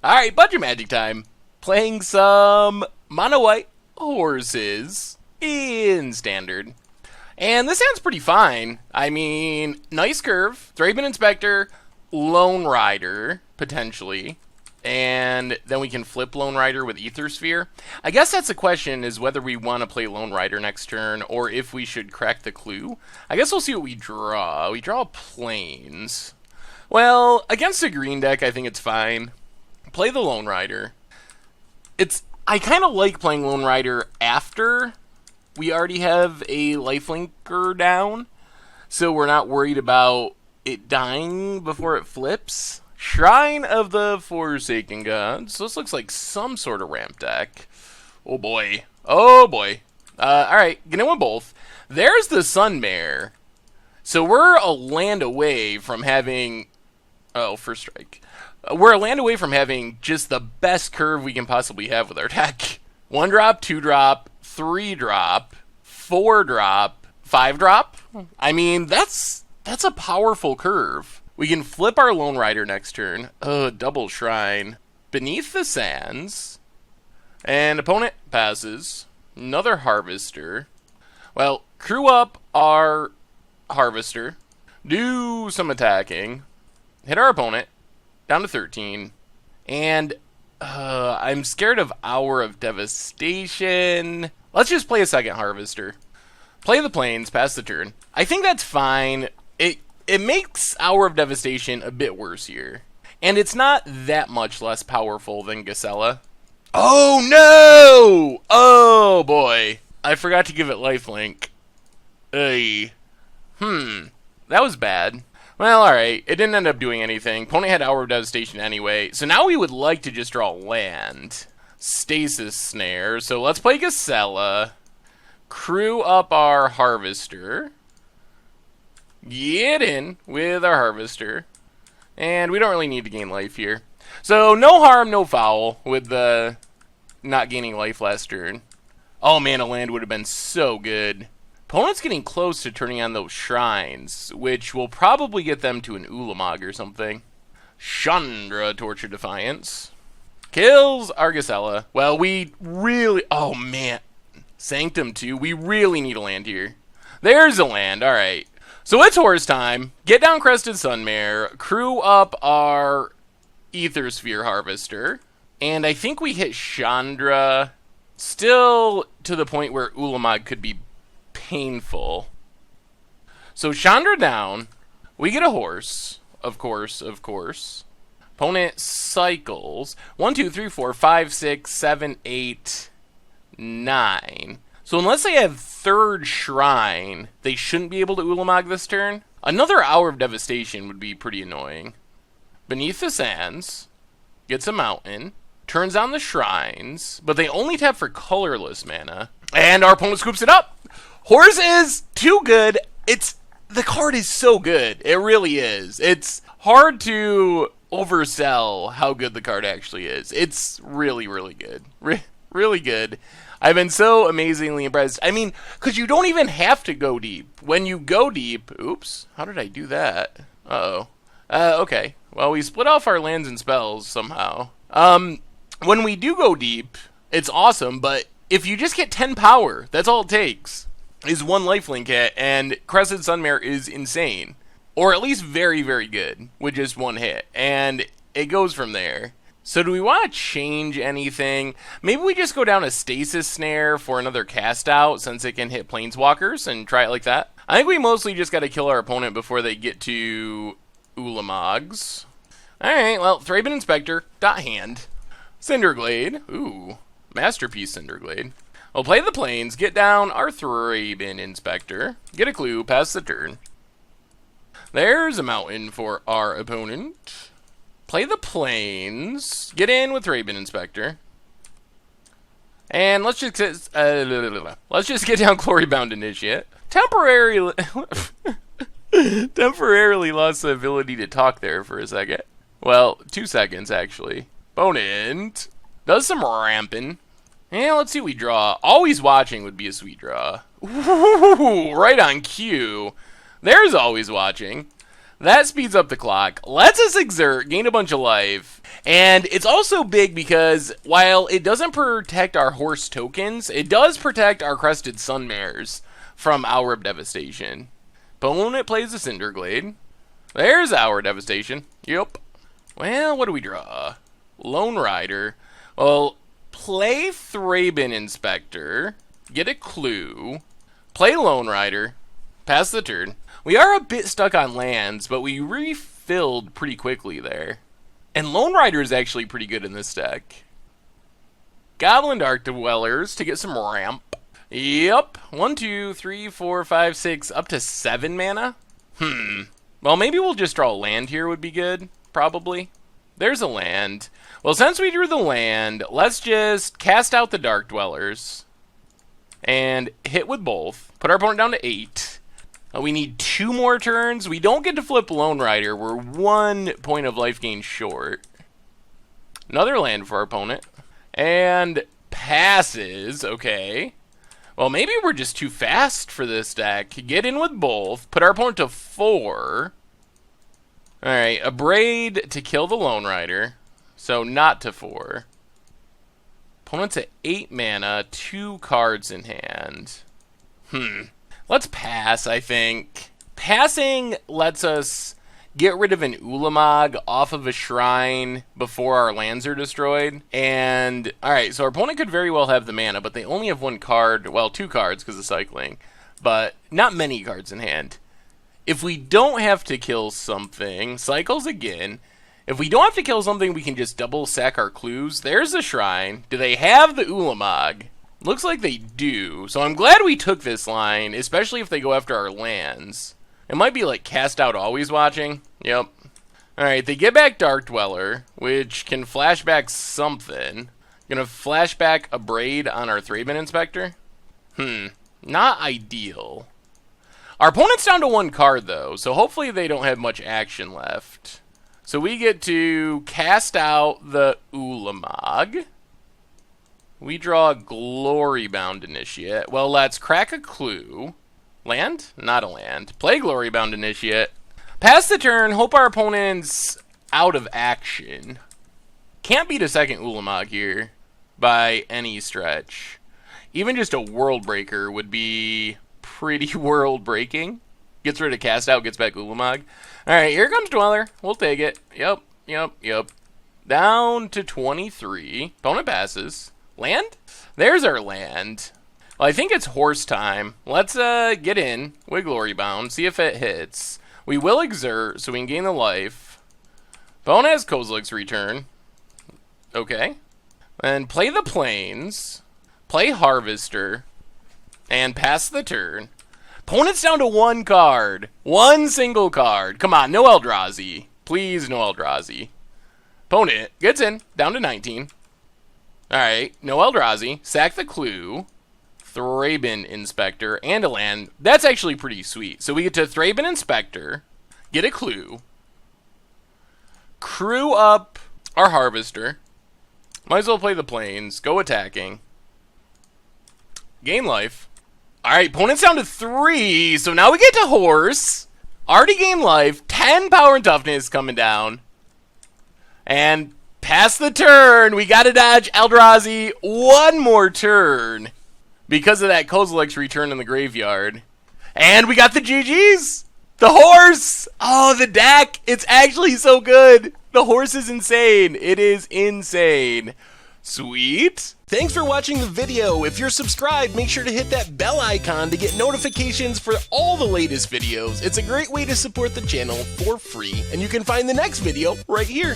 Alright, budget magic time. Playing some mono white horses in standard. And this hand's pretty fine. I mean, nice curve, Thraben Inspector, Lone Rider, potentially. And then we can flip Lone Rider with Ether Sphere. I guess that's the question, is whether we want to play Lone Rider next turn, or if we should crack the clue. I guess we'll see what we draw. We draw Plains. Well, against a green deck, I think it's fine. Play the Lone Rider. I kind of like playing Lone Rider after we already have a lifelinker down, so we're not worried about it dying before it flips. Shrine of the Forsaken Gods. This looks like some sort of ramp deck. Oh boy. Oh boy. Alright, get in with both. There's the Sunmare. So we're a land away from having... Oh, first strike. We're a land away from having just the best curve we can possibly have with our deck. 1 drop, 2 drop, 3 drop, 4 drop, 5 drop. I mean, that's a powerful curve. We can flip our Lone Rider next turn. Double Shrine. Beneath the Sands. And opponent passes. Another Harvester. Well, crew up our Harvester. Do some attacking. Hit our opponent. Down to 13. And I'm scared of Hour of Devastation. Let's just play a second Harvester. Play the Plains, pass the turn. I think that's fine. It makes Hour of Devastation a bit worse here. And it's not that much less powerful than Gisela. Oh no! Oh boy. I forgot to give it lifelink. That was bad. Well, alright. It didn't end up doing anything. Opponent had Hour of Devastation anyway. So now we would like to just draw land. Stasis Snare. So let's play Gisela. Crew up our Harvester. Get in with our Harvester. And we don't really need to gain life here. So no harm, no foul with the not gaining life last turn. Oh man, a land would have been so good. Opponent's getting close to turning on those shrines, which will probably get them to an Ulamog or something. Chandra, Torture Defiance. Kills our Gisela. Well, we really... Oh man. Sanctum 2. We really need a land here. There's a land. Alright. So it's horse time. Get down Crested Sunmare. Crew up our Ether Sphere Harvester. And I think we hit Chandra. Still to the point where Ulamog could be painful. So Chandra down. We get a horse. Of course, of course. Opponent cycles. 1, 2, 3, 4, 5, 6, 7, 8, 9. So unless they have third Shrine, they shouldn't be able to Ulamog this turn. Another Hour of Devastation would be pretty annoying. Beneath the Sands. Gets a mountain. Turns on the Shrines. But they only tap for colorless mana. And our opponent scoops it up. Horse is too good. The card is so good. It really is. It's hard to oversell how good the card actually is. It's really, really good. Really good. I've been so amazingly impressed. I mean, because you don't even have to go deep. When you go deep... Oops. How did I do that? Uh-oh. Okay. Well, we split off our lands and spells somehow. When we do go deep, it's awesome, but if you just get 10 power, that's all it takes, is one lifelink hit, and Crested Sunmare is insane. Or at least very, very good with just one hit. And it goes from there. So do we want to change anything? Maybe we just go down a Stasis Snare for another cast out, since it can hit Planeswalkers, and try it like that. I think we mostly just got to kill our opponent before they get to Ulamogs. Alright, well, Thraben Inspector, dot hand. Cinderglade. Ooh, Masterpiece Cinderglade. We'll play the Plains, get down our Thraben Inspector, get a clue, pass the turn. There's a mountain for our opponent. Play the Plains, get in with Thraben Inspector. And let's just get down Glorybound Initiate. Temporarily lost the ability to talk there for a second. Well, 2 seconds actually. Opponent does some ramping. And let's see what we draw. Always Watching would be a sweet draw. Ooh, right on cue. There's Always Watching. That speeds up the clock, lets us exert, gain a bunch of life. And it's also big because while it doesn't protect our horse tokens, it does protect our crested Sunmares from Hour of Devastation. Opponent plays a Cinderglade. There's Hour of Devastation. Yep. Well, what do we draw? Lone Rider. Well, play Thraben Inspector. Get a clue. Play Lone Rider. Pass the turn. We are a bit stuck on lands, but we refilled pretty quickly there. And Lone Rider is actually pretty good in this deck. Goblin Dark Dwellers to get some ramp. Yep. 1, 2, 3, 4, 5, 6, up to 7 mana? Well, maybe we'll just draw a land here would be good, probably. There's a land. Well, since we drew the land, let's just cast out the Dark Dwellers. And hit with both. Put our opponent down to 8. We need 2 more turns. We don't get to flip Lone Rider. We're 1 point of life gain short. Another land for our opponent. And passes. Okay. Well, maybe we're just too fast for this deck. Get in with both. Put our opponent to 4. Alright, a Braid to kill the Lone Rider. So not to 4. Opponent's at 8 mana, 2 cards in hand. Let's pass, I think. Passing lets us get rid of an Ulamog off of a shrine before our lands are destroyed. And, alright, so our opponent could very well have the mana, but they only have 1 card, well, 2 cards because of cycling, but not many cards in hand. If we don't have to kill something, cycles again. If we don't have to kill something, we can just double sack our clues. There's the shrine. Do they have the Ulamog? Looks like they do. So I'm glad we took this line, especially if they go after our lands. It might be like Cast Out Always Watching. Yep. Alright, they get back Dark Dweller, which can flashback something. Gonna flashback a Braid on our Thraben Inspector? Not ideal. Our opponent's down to 1 card, though, so hopefully they don't have much action left. So we get to cast out the Ulamog. We draw a Glorybound Initiate. Well, let's crack a clue. Land? Not a land. Play Glorybound Initiate. Pass the turn. Hope our opponent's out of action. Can't beat a second Ulamog here by any stretch. Even just a World Breaker would be pretty world breaking. Gets rid of Cast Out, gets back Ulamog. Alright, here comes Dweller. We'll take it. Yep. Down to 23. Opponent passes. Land? There's our land. Well, I think it's horse time. Let's get in with Glorybound, see if it hits. We will exert, so we can gain the life. Opponent has Kozilek's Return. Okay. And play the Plains. Play Harvester. And pass the turn. Opponent's down to 1 card. 1 single card. Come on, no Eldrazi. Please, no Eldrazi. Opponent gets in. Down to 19. Alright, no Eldrazi. Sack the clue. Thraben Inspector. And a land. That's actually pretty sweet. So we get to Thraben Inspector. Get a clue. Crew up our Harvester. Might as well play the Plains. Go attacking. Gain life. Alright, opponent's down to 3, so now we get to horse. Already gained life, 10 power and toughness coming down. And pass the turn. We gotta dodge Eldrazi 1 more turn because of that Kozilek's Return in the graveyard. And we got the GGs. The horse. Oh, the deck. It's actually so good. The horse is insane. It is insane. Sweet. Thanks for watching the video. If you're subscribed, make sure to hit that bell icon to get notifications for all the latest videos. It's a great way to support the channel for free, and you can find the next video right here.